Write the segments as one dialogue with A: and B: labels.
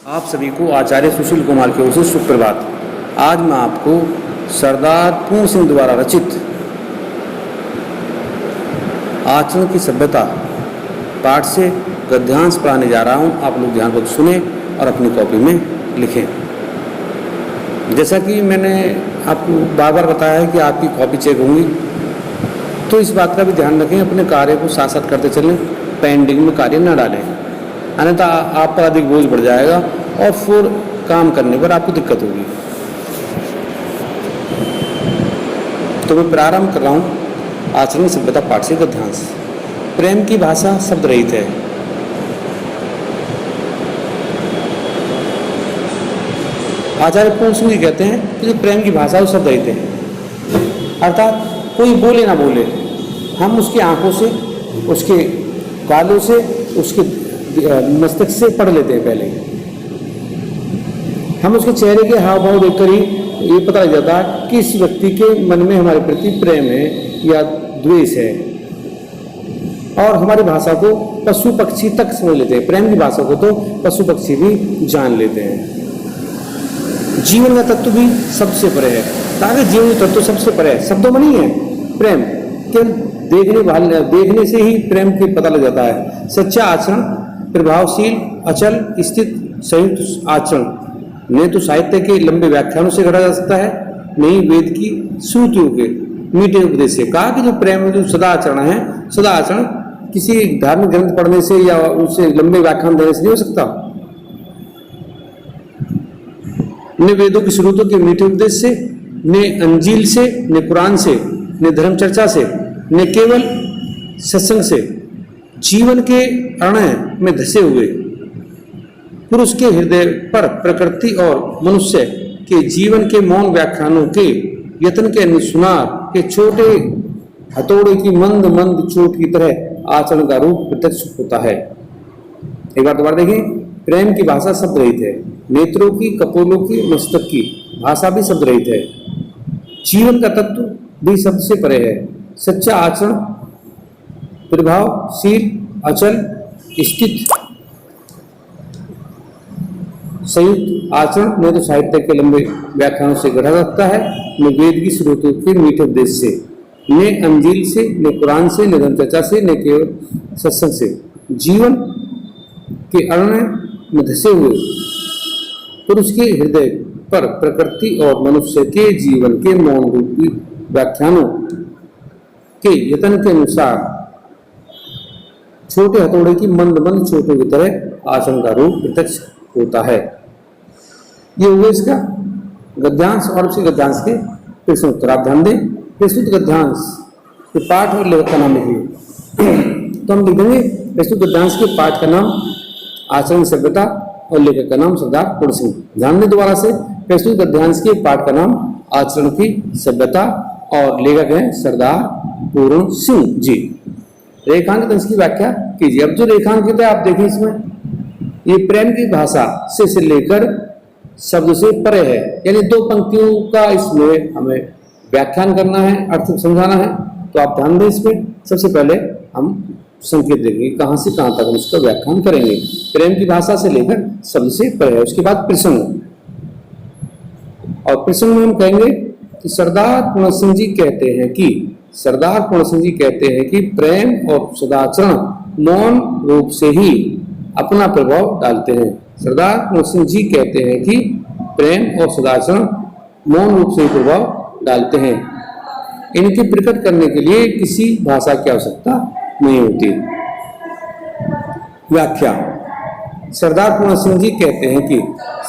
A: आप सभी को आचार्य सुशील कुमार की ओर से सुप्रभात। आज मैं आपको सरदार पूर्ण सिंह द्वारा रचित आचरण की सभ्यता पाठ से गद्यांश पढ़ाने जा रहा हूं। आप लोग ध्यानपूर्वक सुने और अपनी कॉपी में लिखें। जैसा कि मैंने आपको बार बार बताया है कि आपकी कॉपी चेक होंगी, तो इस बात का भी ध्यान रखें, अपने कार्य को साथ साथ करते चलें, पेंडिंग में कार्य न डालें, अन्यथा आप पर अधिक बोझ बढ़ जाएगा और फिर काम करने पर आपको दिक्कत होगी। तो मैं प्रारंभ कर रहा हूँ आचरण सभ्यता पाठ से गद्यांश। प्रेम की भाषा शब्द रहित है। आचार्य पूर्ण सिंह जी कहते हैं कि जो प्रेम की भाषा वो शब्द रहित है, अर्थात कोई बोले ना बोले, हम उसकी आंखों से, उसके गालों से, उसके मस्तिष्क से पढ़ लेते हैं। पहले हम उसके चेहरे के हाव भाव देखकर ही ये पता लग जाता है कि इस व्यक्ति के मन में हमारे प्रति प्रेम है या द्वेष है। और हमारी भाषा को पशु पक्षी तक समझ लेते हैं। प्रेम की भाषा को तो पशु पक्षी भी जान लेते हैं। जीवन का तत्व भी सबसे परे है, ताकि जीवन का तत्व सबसे परे है, शब्दों में नहीं है। प्रेम केवल देखने से ही प्रेम के पता लग जाता है। सच्चा आचरण प्रभावशील, अचल, स्थित, संयुक्त आचरण न तो साहित्य के लंबे व्याख्यानों से घड़ा जा सकता है, न ही वेद की श्रुतियों के मीठे उपदेश से। कहा कि जो प्रेम जो सदा आचरण है, सदा आचरण किसी धार्मिक ग्रंथ पढ़ने से या उससे लंबे व्याख्यान देने से नहीं हो सकता। न वेदों की श्रुतियों के मीठे उपदेश से, न अंजील से, न कुरान से, न धर्म चर्चा से, न केवल सत्संग से। जीवन के अणय में धसे हुए पुरुष के हृदय पर प्रकृति और मनुष्य के जीवन के मौन व्याख्यानों के यत्न के अनुसुनार के छोटे हथौड़े की मंद मंद चोट की तरह आचरण का रूप प्रत्यक्ष होता है। एक बार दोबारा देखें, प्रेम की भाषा शब्द रहित है। नेत्रों की, कपोलों की, मस्तक की भाषा भी शब्द रहित है। जीवन का तत्व भी शब्द से परे है। सच्चा आचरण प्रभावशील, अचल, स्थित, संयुक्त आचरण न तो साहित्य के लंबे व्याख्यानों से गढ़ा जाता है, न वेद की स्रोतों के मीठे उपदेश से, न अंजील से, न कुरान से, न धर्म चर्चा से, न केवल सत्संग से। जीवन के अरण्य में धसे हुए पुरुष के हृदय पर प्रकृति और मनुष्य के जीवन के मौन रूपी व्याख्यानों के यत्न के अनुसार छोटे हथौड़े की मंद मंद चोटों की तरह आचरण का रूप प्रत्यक्ष होता है। ये हुए इसका गद्यांश और उसी गद्यांश के प्रश्न उत्तर। आप ध्यान दें, प्रस्तुत गद्यांश के पाठ और लेखक का नाम लिखिए। तो हम लिखेंगे प्रस्तुत गद्यांश के पाठ का नाम आचरण सभ्यता और लेखक का नाम सरदार पूर्ण सिंह। ध्यान दें दोबारा से, प्रस्तुत गद्यांश के पाठ का नाम आचरण की सभ्यता और लेखक है सरदार पूर्ण सिंह जी। रेखांकित अंश की व्याख्या कीजिए। अब जो रेखांकित है आप देखिए, इसमें ये प्रेम की भाषा से लेकर शब्द से परे है, यानी दो पंक्तियों का इसमें हमें व्याख्यान करना है, अर्थ समझाना है। तो आप ध्यान दें, इसमें सबसे पहले हम संकेत देंगे कहां से कहां तक हम इसका व्याख्यान करेंगे। प्रेम की भाषा से लेकर शब्द से परे है। उसके बाद प्रसंग, और प्रसंग में हम कहेंगे कि सरदार पूर्ण सिंह जी कहते हैं कि सरदार पूर्ण सिंह जी कहते हैं कि प्रेम और सदाचरण मौन रूप से ही अपना प्रभाव डालते हैं। सरदार पूर्ण सिंह जी कहते हैं कि प्रेम और सदाचरण मौन रूप से ही प्रभाव डालते हैं। इनके प्रकट करने के लिए किसी भाषा की आवश्यकता नहीं होती। व्याख्या, सरदार पूर्ण सिंह जी कहते हैं कि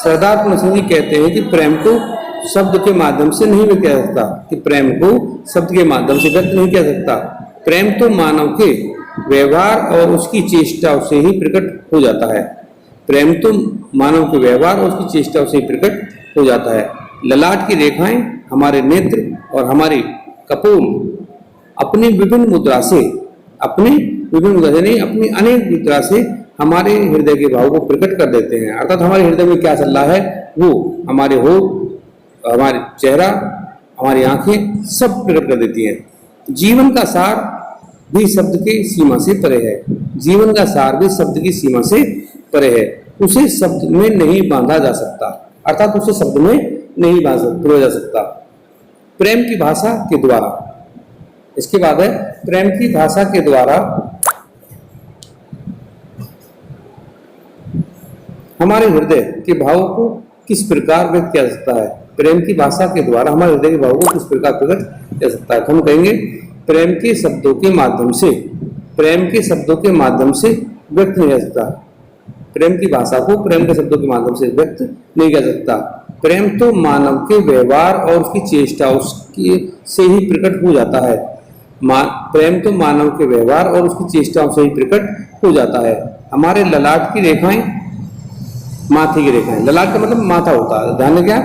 A: सरदार पूर्ण सिंह जी कहते हैं कि प्रेम को शब्द के माध्यम से नहीं व्यक्त किया जा सकता, कि प्रेम को शब्द के माध्यम से व्यक्त नहीं किया जा सकता। प्रेम तो मानव के व्यवहार और उसकी चेष्टाओं से ही प्रकट हो जाता है। प्रेम तो मानव के व्यवहार और उसकी चेष्टाओं से ही प्रकट हो जाता है। ललाट की रेखाएं, हमारे नेत्र और हमारी कपोल अपनी विभिन्न मुद्रा से नहीं, अपनी अनेक मुद्रा से हमारे हृदय के भाव को प्रकट कर देते हैं। अर्थात हमारे हृदय में क्या चल रहा है वो हमारे होठ, हमारे चेहरा, हमारी आंखें सब प्रकट कर देती हैं। जीवन का सार भी शब्द की सीमा से परे है। जीवन का सार भी शब्द की सीमा से परे है। उसे शब्द में नहीं बांधा जा सकता, अर्थात उसे शब्द में नहीं पिरोया जा सकता। प्रेम की भाषा के द्वारा, इसके बाद है प्रेम की भाषा के द्वारा हमारे हृदय के भावों को किस प्रकार व्यक्त किया जा सकता है। प्रेम की भाषा के द्वारा हमारे हृदय के भावों को किस प्रकार प्रकट किया जा सकता है। हम कहेंगे प्रेम के शब्दों के माध्यम से, प्रेम के शब्दों के माध्यम से व्यक्त नहीं किया जा सकता। प्रेम की भाषा को प्रेम के शब्दों के माध्यम से व्यक्त नहीं किया जा सकता। प्रेम तो मानव के व्यवहार और उसकी चेष्टा उसकी से ही प्रकट हो जाता है। प्रेम तो मानव के व्यवहार और उसकी चेष्टाओं से ही प्रकट हो जाता है। हमारे ललाट की रेखाएं, माथे की रेखाएं, ललाट का मतलब माथा होता है, ध्यान क्या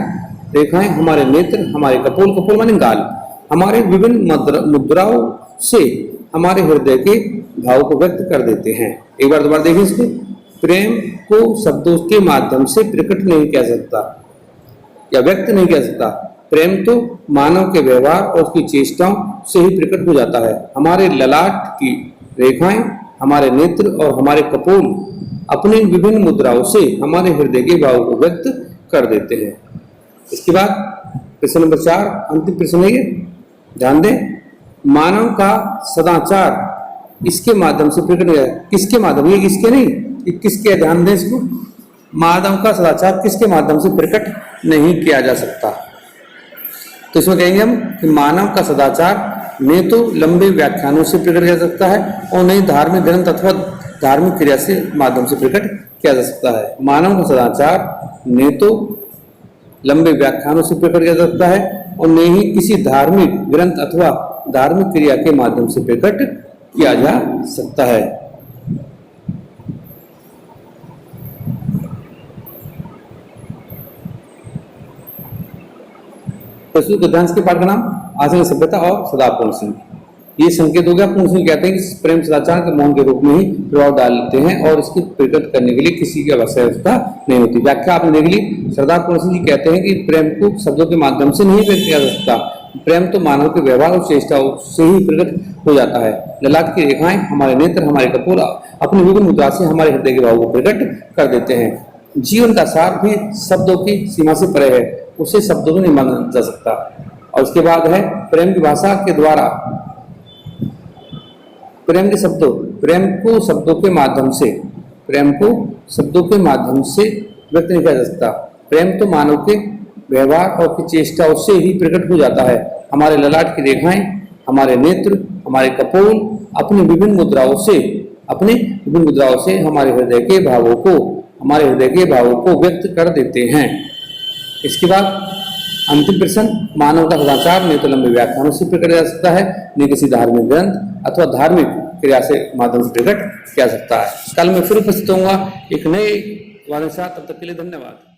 A: रेखाएं, हमारे नेत्र, हमारे कपोल, कपोल माने गाल, हमारे विभिन्न मुद्राओं से हमारे हृदय के भाव को व्यक्त कर देते हैं। एक बार दोबारा देखिए इसको, प्रेम को शब्दों के माध्यम से प्रकट नहीं किया सकता या व्यक्त नहीं किया सकता। प्रेम तो मानव के व्यवहार और उसकी चेष्टाओं से ही प्रकट हो जाता है। हमारे ललाट की रेखाएं, हमारे नेत्र और हमारे कपोल अपनी विभिन्न मुद्राओं से हमारे हृदय के भाव को व्यक्त कर देते हैं। इसके बाद प्रश्न नंबर 4, अंतिम प्रश्न है ये, ध्यान दें। मानव का सदाचार इसके माध्यम से प्रकट हो, किसके माध्यम, ये इसके नहीं, ये किसके, ध्यान दें इसको। मानव का सदाचार किसके माध्यम से प्रकट नहीं किया जा सकता। तो इसमें कहेंगे हम कि मानव का सदाचार न तो लंबे व्याख्यानों से प्रकट किया जा सकता है और न ही धार्मिक ग्रंथ अथवा धार्मिक क्रिया से माध्यम से प्रकट किया जा सकता है। मानव का सदाचार न तो लंबे व्याख्यानों से प्रकट किया जा सकता है और न ही किसी धार्मिक ग्रंथ अथवा धार्मिक क्रिया के माध्यम से प्रकट किया जा सकता है। प्रस्तुत गद्यांश के पाठ का नाम आधुनिक सभ्यता और सरदार पूर्ण सिंह। ये संकेत हो गया। पूर्ण सिंह कहते हैं कि प्रेम सदाचार के मौन के रूप में ही प्रभाव डालते हैं और इसकी प्रकट करने के लिए किसी की आवश्यकता नहीं होती। व्याख्या आपने देख ली। सरदार पूर्ण सिंह जी कहते हैं कि प्रेम को शब्दों के माध्यम से नहीं व्यक्त किया जा सकता। प्रेम तो मानव के व्यवहार और चेष्टाओं से ही प्रकट हो जाता है। ललाट की रेखाएं, हमारे नेत्र, हमारे कपोल अपनी विभिन्न मुद्रा से हमारे हृदय के भाव को प्रकट कर देते हैं। जीवन का सार भी शब्दों की सीमा से परे है, उसे शब्दों में नहीं माना जा सकता। और उसके बाद है प्रेम की भाषा के द्वारा प्रेम के शब्दों, प्रेम को शब्दों के माध्यम से, प्रेम को शब्दों के माध्यम से व्यक्त नहीं किया जा सकता। प्रेम तो मानव के व्यवहार और की चेष्टाओं से ही प्रकट हो जाता है। हमारे ललाट की रेखाएं, हमारे नेत्र, हमारे कपोल अपनी विभिन्न मुद्राओं से हमारे हृदय के भावों को व्यक्त कर देते हैं। इसके बाद अंतिम प्रश्न, मानव का सदाचार न तो लंबे व्याख्यानों से प्रकट किया जा सकता है, न किसी धार्मिक ग्रंथ अथवा धार्मिक क्रिया से माध्यम से प्रकट किया जा सकता है। कल मैं फिर उपस्थित होऊंगा एक नए वाले के साथ, तब तक के लिए धन्यवाद।